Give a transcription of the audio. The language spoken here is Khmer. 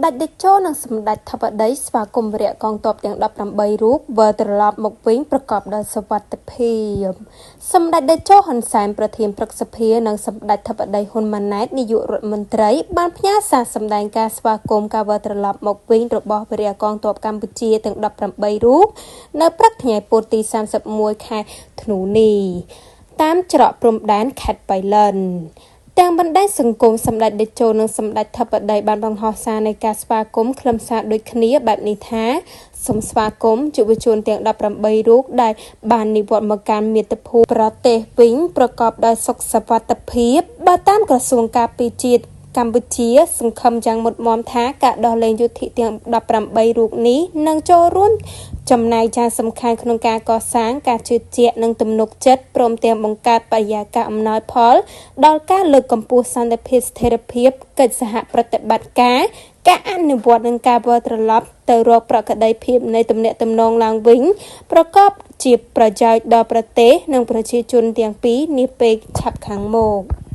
ដេចតេជោនិងសម្ដេចធិបតីស្វាគមន៍វរៈកងទ័ពទាំង18រូបវិលត្រឡប់មកវិញប្រកបដោយសុវត្ថិភាពសម្ដេចតេជោហ៊ុនសែនប្រធានព្រឹទ្ធសភានិងសម្ដេចធិបតីហ៊ុនម៉ាណែតនាយករដ្ឋមន្ត្រីបានផ្ញើសារសម្ដែងការស្វាគមន៍ការវិលត្រឡប់មកវិញរបស់វរៈកងទ័ពកម្ពុជាទាំង18រូបនៅព្រឹកថ្ងៃពុធទី31ខែធ្នូនេះតាមច្រកព្រំដែនខេត្តបៃលិនទាំងបណ្ដាញសង្គមសម្ដេចតេជោនិងសម្ដេចធិបតីបានបង្ហោះសារនៃការស្វាគមន៍ខ្លឹមសារដូចគ្នាបែបនេះថាសូមស្វាគមន៍យុវជនទាំង18រូបដែលបាននិវត្តន៍មកកាន់មាតុភូមិប្រទេសវិញប្រកបដោយសុខសុវត្ថិភាពបើតាមក្រសួងការពារជាតិកម្ពុជាសង្ឃឹមយ៉ាងមុតមមថាការដោះលែងយុទ្ធិទាំង18រូបនេះនឹងចូលរួមចំណែកយ៉ាងសំខាន់ក្នុងការកសាងការជឿជាក់និងទំនុកចិត្តព្រមទាំងបង្កើតបរិយាកាសអំណោយផលដល់ការលើកកម្ពស់សន្តិភាពស្ថិរភាពកិច្ចសហប្រតិបត្តិការអនុវត្តនិងការវិលត្រឡប់ទៅរកប្រក្រតីភាពនៃទំនាក់ទំនងឡើងវិញប្រកបជាប្រយោជន៍ដល់ប្រទេសនិងប្រជាជនទាំងពីរនាពេលឆាប់ខាងមុខ